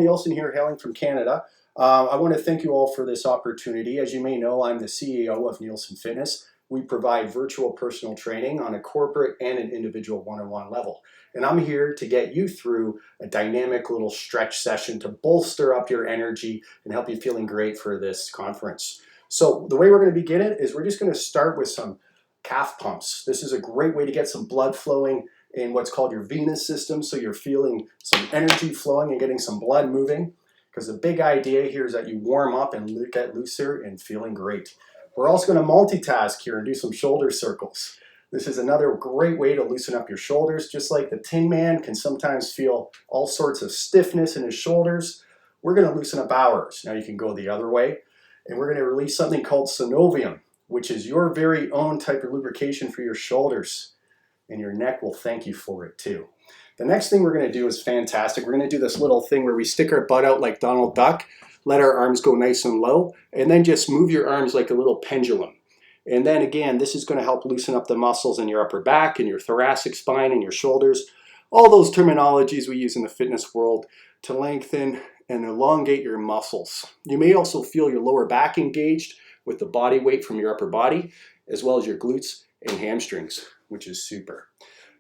Nielsen here, hailing from Canada. I want to thank you all for this opportunity. As you may know, I'm the CEO of Nielsen Fitness. We provide virtual personal training on a corporate and an individual one-on-one level. And I'm here to get you through a dynamic little stretch session to bolster up your energy and help you feeling great for this conference. So the way we're going to begin it is we're just going to start with some calf pumps. This is a great way to get some blood flowing in what's called your venous system, so you're feeling some energy flowing and getting some blood moving, because the big idea here is that you warm up and get looser and feeling great. We're also going to multitask here and do some shoulder circles. This is another great way to loosen up your shoulders. Just like the Tin Man can sometimes feel all sorts of stiffness in his shoulders, we're going to loosen up ours. Now you can go the other way, and we're going to release something called synovium, which is your very own type of lubrication for your shoulders. And your neck will thank you for it too. The next thing we're going to do is fantastic. We're going to do this little thing where we stick our butt out like Donald Duck, let our arms go nice and low, and then just move your arms like a little pendulum. And then again, this is going to help loosen up the muscles in your upper back and your thoracic spine and your shoulders. All those terminologies we use in the fitness world to lengthen and elongate your muscles. You may also feel your lower back engaged with the body weight from your upper body, as well as your glutes and hamstrings, which is super.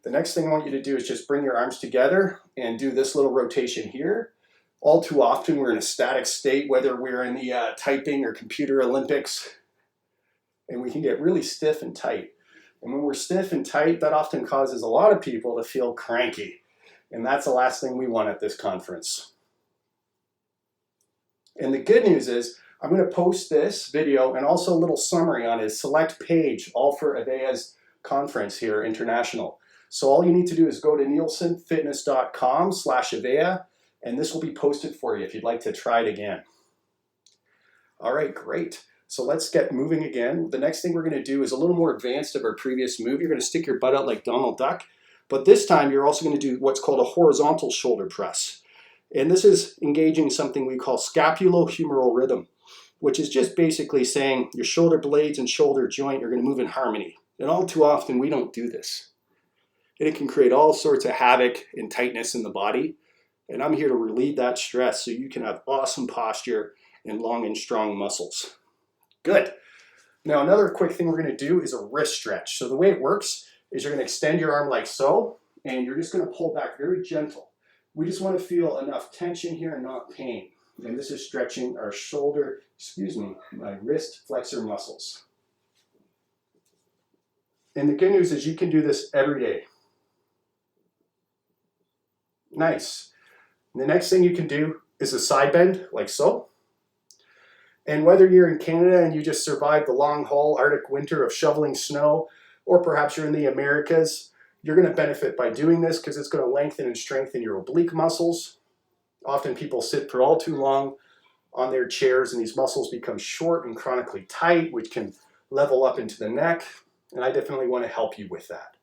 The next thing I want you to do is just bring your arms together and do this little rotation here. All too often we're in a static state, whether we're in the typing or computer Olympics, and we can get really stiff and tight. And when we're stiff and tight, that often causes a lot of people to feel cranky. And that's the last thing we want at this conference. And the good news is, I'm going to post this video and also a little summary on his select page, all for Avaya's conference here, international. So all you need to do is go to nielsenfitness.com/avaya, and this will be posted for you if you'd like to try it again. All right, great. So let's get moving again. The next thing we're going to do is a little more advanced of our previous move. You're going to stick your butt out like Donald Duck, but this time you're also going to do what's called a horizontal shoulder press. And this is engaging something we call scapulohumeral rhythm, which is just basically saying your shoulder blades and shoulder joint are going to move in harmony. And all too often we don't do this. And it can create all sorts of havoc and tightness in the body. And I'm here to relieve that stress so you can have awesome posture and long and strong muscles. Good. Now another quick thing we're going to do is a wrist stretch. So the way it works is you're going to extend your arm like so, and you're just going to pull back very gentle. We just want to feel enough tension here and not pain. And this is stretching our my wrist flexor muscles. And the good news is you can do this every day. Nice. The next thing you can do is a side bend, like so. And whether you're in Canada and you just survived the long haul Arctic winter of shoveling snow, or perhaps you're in the Americas, you're going to benefit by doing this because it's going to lengthen and strengthen your oblique muscles. Often people sit for all too long on their chairs and these muscles become short and chronically tight, which can level up into the neck. And I definitely want to help you with that.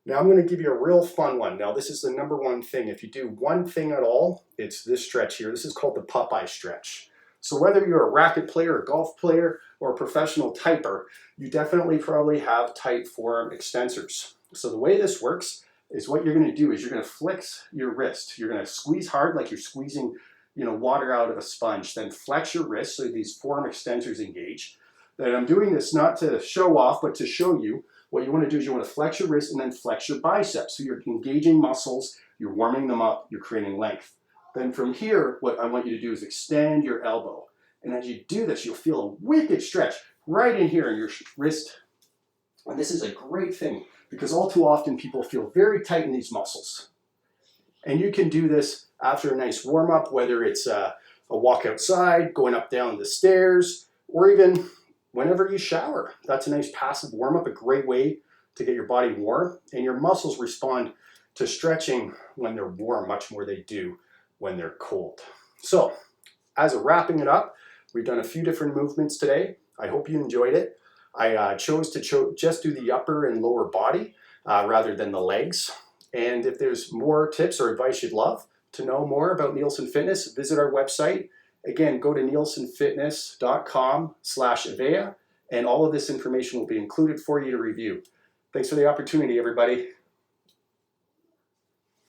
Now I'm going to give you a real fun one. Now this is the number one thing. If you do one thing at all, it's this stretch here. This is called the Popeye Stretch. So whether you're a racket player, a golf player, or a professional typer, you definitely probably have tight forearm extensors. So the way this works is what you're going to do is you're going to flex your wrist. You're going to squeeze hard like you're squeezing water out of a sponge. Then flex your wrist so these forearm extensors engage. Then I'm doing this not to show off, but to show you what you want to do is you want to flex your wrist and then flex your biceps. So you're engaging muscles, you're warming them up, you're creating length. Then from here, what I want you to do is extend your elbow. And as you do this, you'll feel a wicked stretch right in here in your wrist. And this is a great thing because all too often people feel very tight in these muscles. And you can do this after a nice warm up, whether it's a walk outside, going up down the stairs, or even whenever you shower. That's a nice passive warm up, a great way to get your body warm. And your muscles respond to stretching when they're warm much more than they do when they're cold. So as a wrapping it up, we've done a few different movements today. I hope you enjoyed it. I chose to just do the upper and lower body rather than the legs. And if there's more tips or advice you'd love to know more about Nielsen Fitness, visit our website. Again, go to nielsenfitness.com/avaya, and all of this information will be included for you to review. Thanks for the opportunity, everybody.